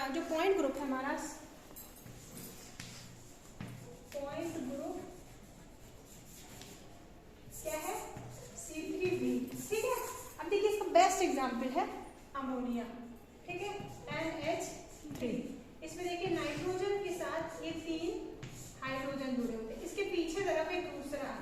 जो point group है हमारा, पॉइंट ग्रुप क्या है, C3B, ठीक है। अब देखिए इसका बेस्ट एग्जांपल है अमोनिया, ठीक है, NH3। इसमें देखिए नाइट्रोजन के साथ ये 3 हाइड्रोजन जुड़े होते हैं, इसके पीछे तरफ एक दूसरा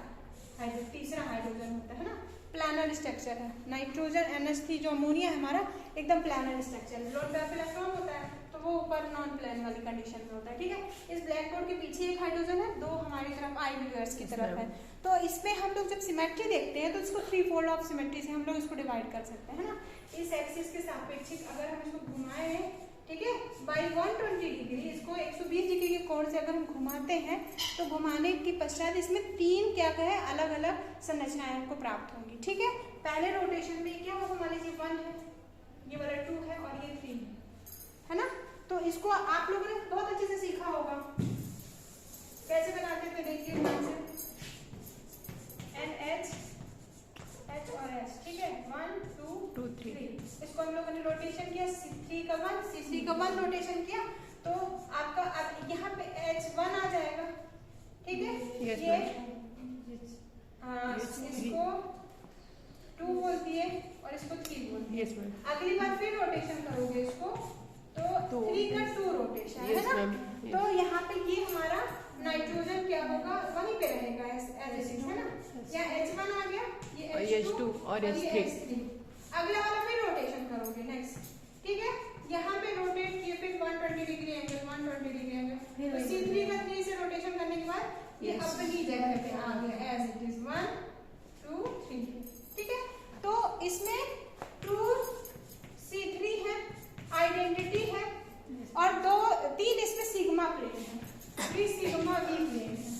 तीसरा हाइड्रोजन होता है ना, प्लानर स्ट्रक्चर है। नाइट्रोजन NH3 जो अमोनिया है हमारा एकदम प्लानर स्ट्रक्चर है, लोन पैर इलेक्ट्रॉन होता है तो वो ऊपर नॉन प्लेन वाली कंडीशन में होता है, ठीक है। इस ब्लैक बोर्ड के पीछे एक हाइड्रोजन है, 2 हमारी तरफ आईव्यूअर्स की तरफ है। तो इसमें हम लोग जब सिमेट्री देखते हैं तो इसको 3 फोल्ड ऑफ सिमेट्री से हम लोग इसको डिवाइड कर सकते हैं ना। इस एक्सिस के सापेक्षिक अगर हम इसको घुमाएं, ठीक है, बाई 120 डिग्री, इसको 120 डिग्री के कोण से अगर हम घुमाते हैं तो घुमाने के पश्चात इसमें 3 क्या कहे अलग अलग संरचनाएं हमको प्राप्त होंगी, ठीक है। पहले रोटेशन में क्या होगा, मान लीजिए 1 है, ये वाला 2 है और ये 3 है ना। तो इसको आप लोगों ने बहुत अच्छे से सीखा होगा, कैसे बनाते थे देखिए ध्यान से, NH H और S, ठीक है, 1 2 3। इसको हम लोगों ने रोटेशन किया, C3 का 1, C3 का 1 रोटेशन किया तो आपका अब यहाँ पे H1 आ जाएगा, ठीक है। yes, ये इसको 2 बोल दिए और इसको 3 बोल दिए। yes, अगली बार फिर रोटेशन करोगे इसको तो 3 का 2 रोटेशन है ना। तो यहाँ पे ये हमारा नाइट्रोजन क्या होगा, वहीं पे रहेगा एज इट इज, है ना। या H1 आ गया, ये H2 और ये H3। अगला वाला फिर रोटेशन करोगे नेक्स्ट, ठीक है। यहाँ पे रोटेट किए फिर 120 डिग्री एंगल, 120 डिग्री एंगल, तो C3 का 3 से रोटेशन करने के बाद ये अपनी जगह पे आ गया एज इट इज, 1 2 3, ठीक है। तो इसमें 2 C3 है, आइडेंटिटी है और 3 इसमें सिग्मा प्लेन है, 3 सिग्मा B प्लेन है,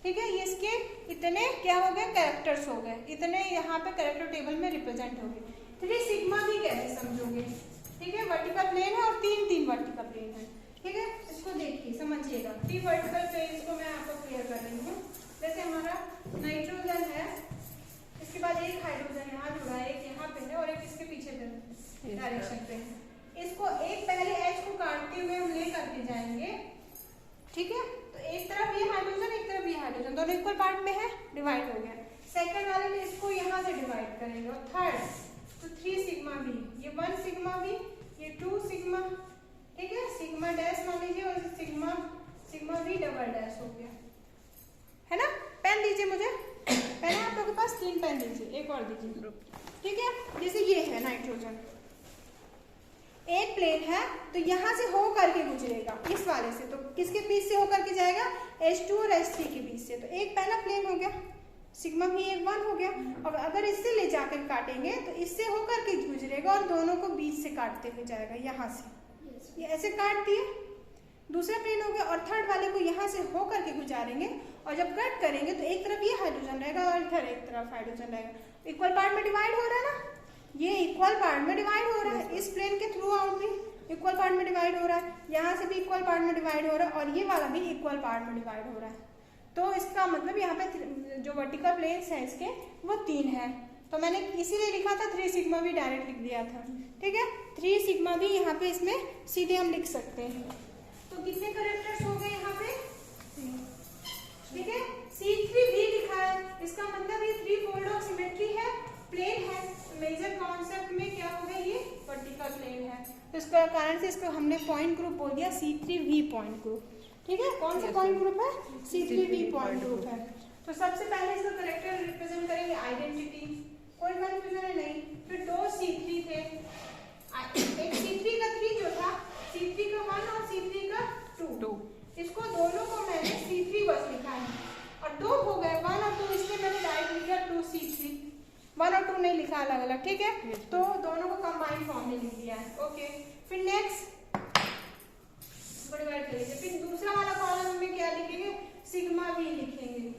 ठीक है। ये इसके इतने क्या हो गए, कैरेक्टर्स हो गए, इतने यहाँ पे कैरेक्टर टेबल में रिप्रेजेंट हो गए। 3 सिग्मा भी कैसे समझोगे, ठीक है। वर्टिकल प्लेन है और 3 वर्टिकल प्लेन है, ठीक है। इसको देखिए समझिएगा, 3 वर्टिकल प्लेन को मैं आपको क्लियर कर रही हूँ। जैसे हमारा नाइट्रोजन है, इसके बाद एक हाइड्रोजन यहाँ जुड़ा है, एक यहाँ पे है और एक इसके पीछे पे डायरेक्शन पे है। इसको एक पहले H को काटते हुए हम ले करके जाएंगे, ठीक है। तो एक तरफ ये हाइड्रोजन, एक तरफ ये हाइड्रोजन, दोनों इक्वल पार्ट में है, डिवाइड हो गया। सेकंड वाले में इसको यहाँ से डिवाइड करेंगे और थर्ड तो 3 सिग्मा B, ये 1 सिग्मा B, ये 2 सिग्मा, ठीक है, सिग्मा डैश मान लीजिए और सिग्मा B डबल डैश हो गया, है ना। पेन दीजिए मुझे, पेन आप लोगों के पास 3 पेन दीजिए, एक और दीजिए, ठीक है। जैसे ये है नाइट्रोजन, एक प्लेन है तो यहाँ से हो करके गुजरेगा इस वाले से, तो किसके बीच से हो करके जाएगा, H2 और H3 के बीच से। तो एक पहला प्लेन हो गया, सिग्मा भी एक 1 हो गया। अब अगर इससे ले जाकर काटेंगे तो इससे हो करके गुजरेगा और दोनों को बीच से काटते हुए जाएगा, यहाँ से ये ऐसे काट दिए, दूसरा प्लेन हो गया। और थर्ड वाले को यहाँ से हो करके गुजारेंगे और जब कट करेंगे तो एक तरफ ये हाइड्रोजन रहेगा और इधर एक तरफ हाइड्रोजन रहेगा। इक्वल पार्ट में डिवाइड हो रहा है ना, ये इक्वल पार्ट में डिवाइड हो रहा है, इस प्लेन के थ्रू आउट भी इक्वल पार्ट में डिवाइड हो रहा है, यहाँ से भी इक्वल पार्ट में डिवाइड हो रहा है और ये वाला भी इक्वल पार्ट में डिवाइड हो रहा है। तो इसका मतलब यहाँ पे जो वर्टिकल प्लेन्स हैं इसके वो 3 है, तो मैंने इसीलिए लिखा था 3 सिग्मा भी डायरेक्ट लिख दिया था, ठीक है। 3 सिग्मा भी यहाँ पे इसमें सीधे हम लिख सकते हैं। तो कितने कैरेक्टर्स हो गए यहाँ पे, ठीक है। C3B लिखा है, इसका मतलब ये 3 फोल्ड ऑफ सिमेट्री है, प्लेन है। मेजर कॉन्सेप्ट में क्या हो गया, ये वर्टिकल प्लेन है, तो इसका कारण से इसको हमने पॉइंट ग्रुप बोल दिया C3V पॉइंट ग्रुप, ठीक है। कौन सा पॉइंट ग्रुप है, C3V पॉइंट ग्रुप है। तो सबसे पहले इसका कैरेक्टर रिप्रेजेंट करेंगे आइडेंटिटी, कोई कंफ्यूजन है नहीं। फिर 2 C3 थे, एक C3 का 3 जो था, C3 का 1 और C3 का 2, इसको दोनों को मैंने C3 बस लिखा है और 2 हो गए 1 और 2, इसलिए मैंने डायरेक्ट लिखा 2C3, 1 और 2 नहीं लिखा अलग अलग, ठीक है। तो दोनों को कंबाइंड फॉर्म में लिख दिया है, ओके। फिर नेक्स्ट डिवाइड करेंगे, फिर दूसरा वाला कॉलम में क्या लिखेंगे, सिग्मा B लिखेंगे।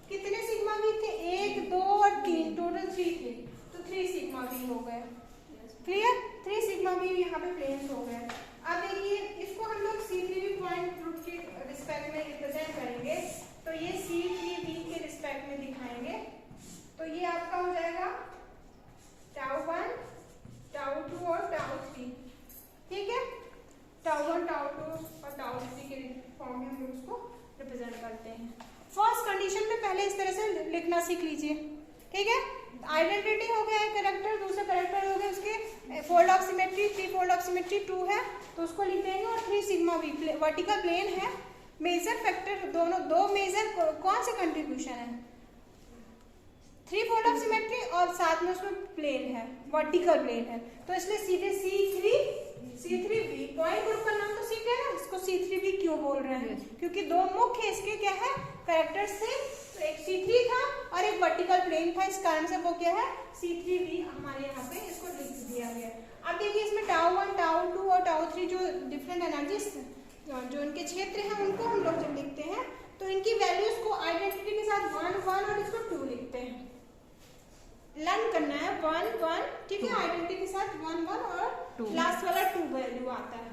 कितने सिग्मा B थे, 1 2 और 3, टोटल 3 थे, तो 3 सिग्मा B हो गए, क्लियर। 3 सिग्मा B यहाँ पे प्लेन्स हो गए। अब देखिए इसको हम लोग C3V पॉइंट ग्रुप के रिस्पेक्ट में रिप्रेजेंट करेंगे, तो ये C3V के रिस्पेक्ट में दिखाएंगे, तो ये आपका हो जाएगा τ1 τ2 और τ3, ठीक है। इसको रिप्रेजेंट करते हैं। फर्स्ट कंडीशन में पहले इस तरह से लिखना सीख लीजिए, ठीक है। आइडेंटिटी हो गया है कैरेक्टर, दूसरा कैरेक्टर हो गया उसके fold of symmetry, 3 fold of symmetry 2 है तो उसको लिख देंगे, और 3 सिग्मा वी वर्टिकल प्लेन है। मेजर फैक्टर दोनों, दो मेजर कौन से कंट्रीब्यूशन है, 3 फोल्ड ऑफ सिमेट्री और साथ में उसमें प्लेन है, वर्टिकल प्लेन है, तो इसलिए सीधे C3V पॉइंट ग्रुप का नाम तो सीख गए ना, इसको C3V क्यों बोल रहे हैं, क्योंकि दो मुख्य इसके क्या है कैरेक्टर्स थे, तो एक C3 था और एक वर्टिकल प्लेन था, इस कारण से वो क्या है C3V हमारे यहाँ पे इसको लिख दिया गया। अब देखिए इसमें τ1, τ2 और τ3 जो डिफरेंट एनर्जीज जो इनके क्षेत्र हैं उनको हम लोग जब लिखते हैं तो इनकी वैल्यूज को आइडेंटिटी के साथ 1 1 और इसको 2 लिखते हैं। लर्न करना है 1 1, ठीक है, आइडेंटिटी के साथ 1 1 और लास्ट वाला 2 वैल्यू आता है।